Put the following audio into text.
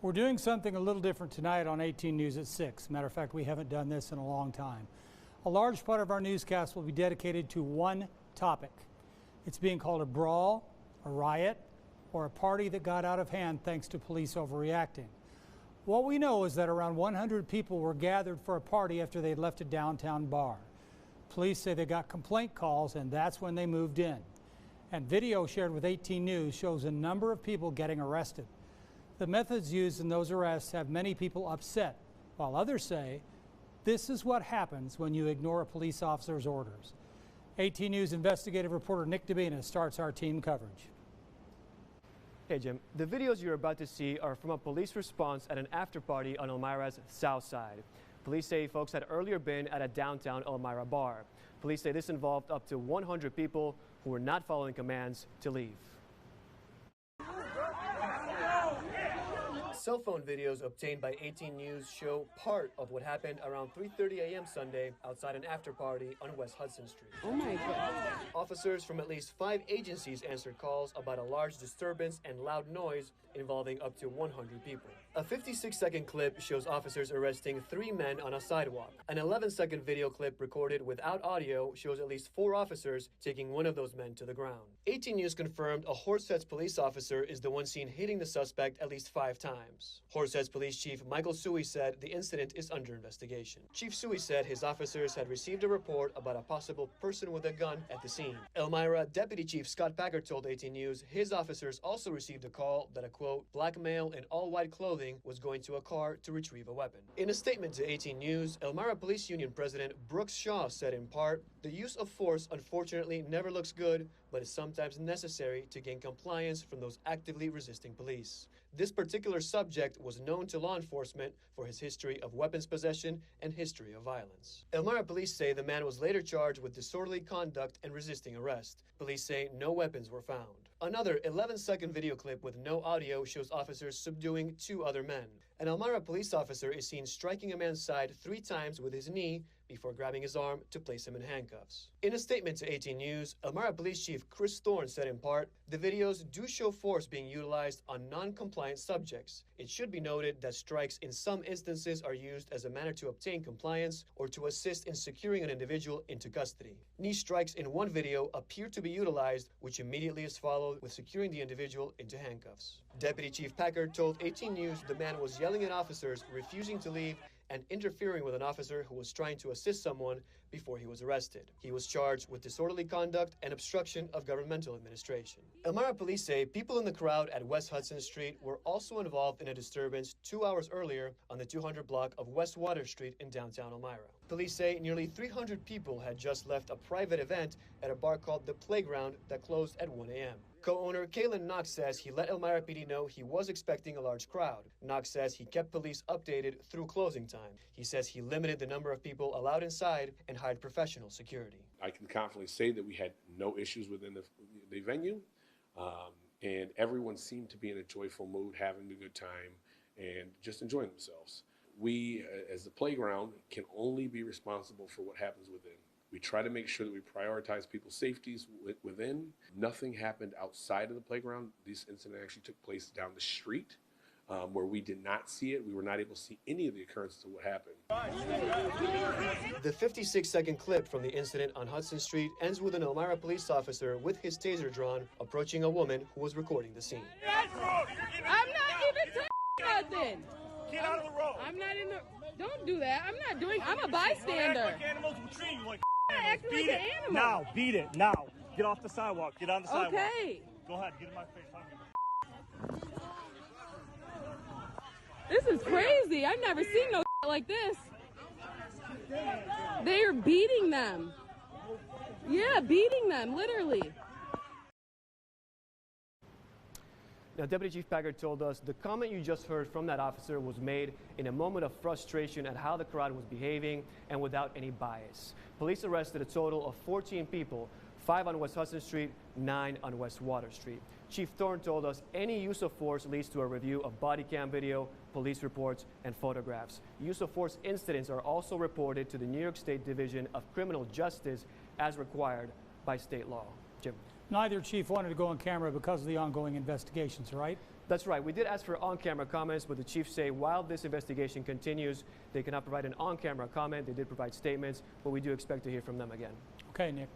We're doing something a little different tonight on 18 News at 6. Matter of fact, we haven't done this in a long time. A large part of our newscast will be dedicated to one topic. It's being called a brawl, a riot, or a party that got out of hand thanks to police overreacting. What we know is that around 100 people were gathered for a party after they left a downtown bar. Police say they got complaint calls, and that's when they moved in. And video shared with 18 News shows a number of people getting arrested. The methods used in those arrests have many people upset, while others say this is what happens when you ignore a police officer's orders. 18 News investigative reporter Nick Dabina starts our team coverage. Hey Jim, the videos you're about to see are from a police response at an after party on Elmira's south side. Police say folks had earlier been at a downtown Elmira bar. Police say this involved up to 100 people who were not following commands to leave. Cell phone videos obtained by 18 News show part of what happened around 3:30 a.m. Sunday outside an after party on West Hudson Street. Oh my God. Officers from at least 5 agencies answered calls about a large disturbance and loud noise involving up to 100 people. A 56-second clip shows officers arresting 3 men on a sidewalk. An 11-second video clip recorded without audio shows at least 4 officers taking one of those men to the ground. 18 News confirmed a Horseheads police officer is the one seen hitting the suspect at least 5 times. Horseheads Police Chief Michael Suey said the incident is under investigation. Chief Suey said his officers had received a report about a possible person with a gun at the scene. Elmira Deputy Chief Scott Packard told 18 News his officers also received a call that a, quote, black male in all-white clothing was going to a car to retrieve a weapon. In a statement to 18 News, Elmira Police Union President Brooks Shaw said in part, the use of force unfortunately never looks good, but is sometimes necessary to gain compliance from those actively resisting police. This particular subject was known to law enforcement for his history of weapons possession and history of violence. Elmira police say the man was later charged with disorderly conduct and resisting arrest. Police say no weapons were found. Another 11-second video clip with no audio shows officers subduing 2 other men. An Elmira police officer is seen striking a man's side 3 times with his knee before grabbing his arm to place him in handcuffs. In a statement to 18 News, Elmira Police Chief Chris Thorne said in part, the videos do show force being utilized on non-compliant subjects. It should be noted that strikes in some instances are used as a manner to obtain compliance or to assist in securing an individual into custody. Knee strikes in one video appear to be utilized, which immediately is followed with securing the individual into handcuffs. Deputy Chief Packard told 18 News the man was yelling at officers, refusing to leave, and interfering with an officer who was trying to assist someone before he was arrested. He was charged with disorderly conduct and obstruction of governmental administration. Elmira police say people in the crowd at West Hudson Street were also involved in a disturbance 2 hours earlier on the 200 block of West Water Street in downtown Elmira. Police say nearly 300 people had just left a private event at a bar called The Playground that closed at 1 a.m. Co-owner Kalen Knox says he let Elmira PD know he was expecting a large crowd. Knox says he kept police updated through closing time. He says he limited the number of people allowed inside and hired professional security. I can confidently say that we had no issues within the venue, and everyone seemed to be in a joyful mood, having a good time, and just enjoying themselves. We, as the playground, can only be responsible for what happens within. We try to make sure that we prioritize people's safeties within. Nothing happened outside of the playground. This incident actually took place down the street where we did not see it. We were not able to see any of the occurrences of what happened. The 56-second clip from the incident on Hudson Street ends with an Elmira police officer with his taser drawn approaching a woman who was recording the scene. I'm not even touching nothing. Get out of the road. I'm not in the... Don't do that. I'm not doing... I'm a bystander. Act like animals will treat you like I'm not acting like beat an it. animal. Now, beat it. Now. Get off the sidewalk. Get on the sidewalk. Okay. Go ahead. Get in my face. This is crazy. I've never seen no like this. They are beating them. Yeah, beating them, literally. Now, Deputy Chief Packard told us the comment you just heard from that officer was made in a moment of frustration at how the crowd was behaving and without any bias. Police arrested a total of 14 people, 5 on West Hudson Street, 9 on West Water Street. Chief Thorne told us any use of force leads to a review of body cam video, police reports, and photographs. Use of force incidents are also reported to the New York State Division of Criminal Justice as required by state law. Jim. Neither chief wanted to go on camera because of the ongoing investigations, right? That's right. We did ask for on-camera comments, but the chiefs say while this investigation continues, they cannot provide an on-camera comment. They did provide statements, but we do expect to hear from them again. Okay, Nick.